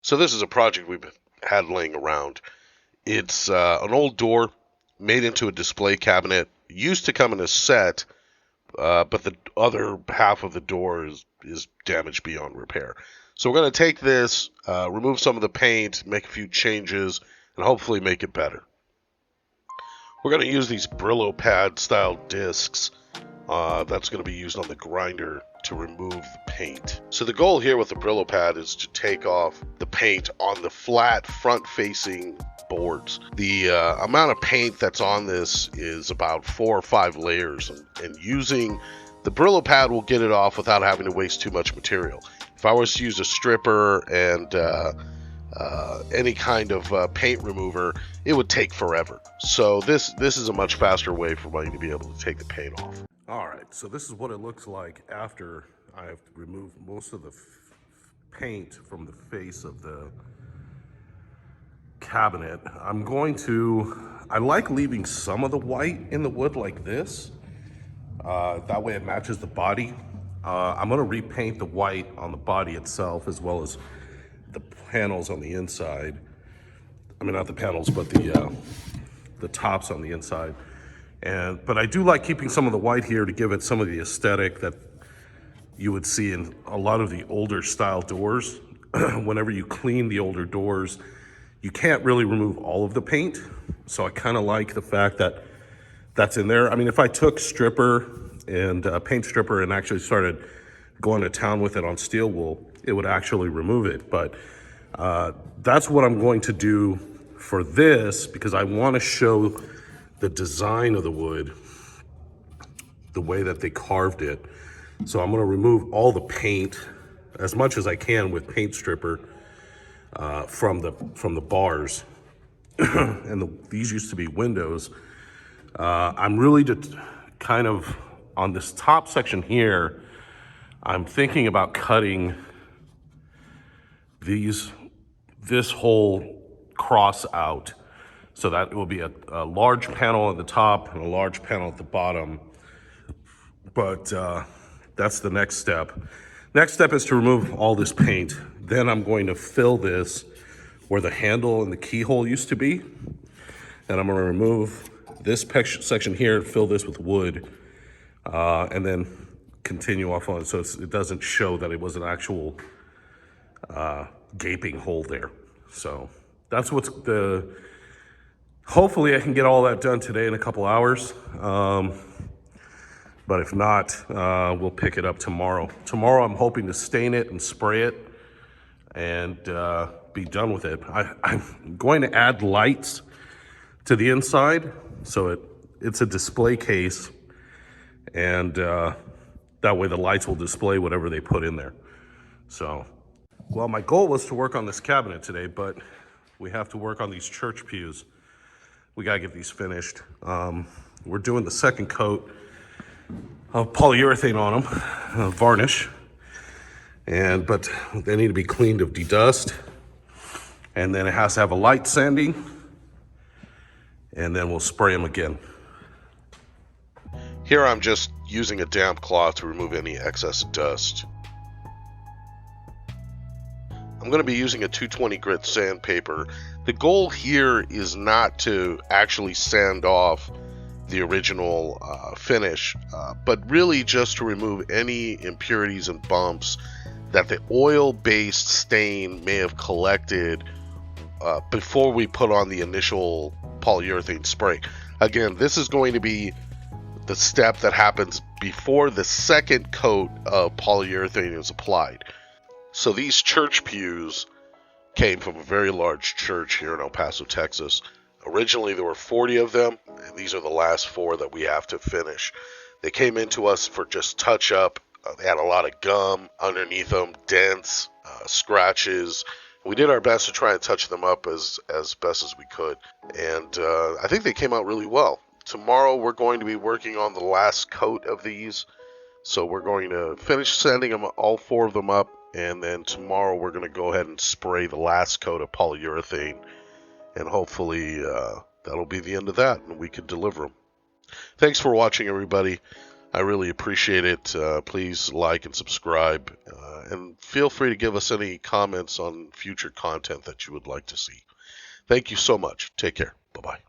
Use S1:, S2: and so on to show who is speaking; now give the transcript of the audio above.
S1: So this is a project we've had laying around. It's an old door made into a display cabinet. Used to come in a set, but the other half of the door is damaged beyond repair. So we're going to take this, remove some of the paint, make a few changes, and hopefully make it better. We're going to use these Brillo pad style discs. That's going to be used on the grinder to remove the paint. So the goal here with the Brillo pad is to take off the paint on the flat front-facing boards. The amount of paint that's on this is about 4 or 5 layers, and using the Brillo pad will get it off without having to waste too much material. If I was to use a stripper and any kind of paint remover, it would take forever. So this is a much faster way for me to be able to take the paint off.
S2: All right, so this is what it looks like after I've removed most of the paint from the face of the cabinet. I like leaving some of the white in the wood like this. That way it matches the body. I'm gonna repaint the white on the body itself as well as the panels on the inside. I mean, not the panels, but the tops on the inside. But I do like keeping some of the white here to give it some of the aesthetic that you would see in a lot of the older style doors. Whenever you clean the older doors, you can't really remove all of the paint. So I kind of like the fact that that's in there. I mean, if I took stripper and paint stripper and actually started going to town with it on steel wool, it would actually remove it. But that's what I'm going to do for this, because I want to show the design of the wood, the way that they carved it. So I'm going to remove all the paint as much as I can with paint stripper from the bars. And these used to be windows. I'm really kind of on this top section here. I'm thinking about cutting this whole cross out, so that it will be a large panel at the top and a large panel at the bottom. But that's the next step. Next step is to remove all this paint. Then I'm going to fill this where the handle and the keyhole used to be. And I'm gonna remove this section here, fill this with wood, and then continue off on it so it doesn't show that it was an actual gaping hole there. So that's hopefully I can get all that done today in a couple hours. But if not, we'll pick it up tomorrow. Tomorrow I'm hoping to stain it and spray it and be done with it. I'm going to add lights to the inside, so it's a display case, and that way the lights will display whatever they put in there. So, well, my goal was to work on this cabinet today, but we have to work on these church pews. We gotta get these finished. We're doing the second coat of polyurethane on them, varnish, but they need to be cleaned of dust, and then it has to have a light sanding, and then we'll spray them again.
S1: Here I'm just using a damp cloth to remove any excess dust. I'm going to be using a 220 grit sandpaper. The goal here is not to actually sand off the original finish, but really just to remove any impurities and bumps that the oil-based stain may have collected before we put on the initial polyurethane spray. Again, this is going to be the step that happens before the second coat of polyurethane is applied. So these church pews came from a very large church here in El Paso, Texas. Originally there were 40 of them, and these are the last 4 that we have to finish. They came into us for just touch up. They had a lot of gum underneath them, dents, scratches. We did our best to try and touch them up as best as we could, and I think they came out really well. Tomorrow we're going to be working on the last coat of these, so we're going to finish sanding them, all 4 of them up, and then tomorrow we're going to go ahead and spray the last coat of polyurethane, and hopefully that'll be the end of that, and we can deliver them. Thanks for watching, everybody. I really appreciate it. Please like and subscribe, and feel free to give us any comments on future content that you would like to see. Thank you so much. Take care. Bye-bye.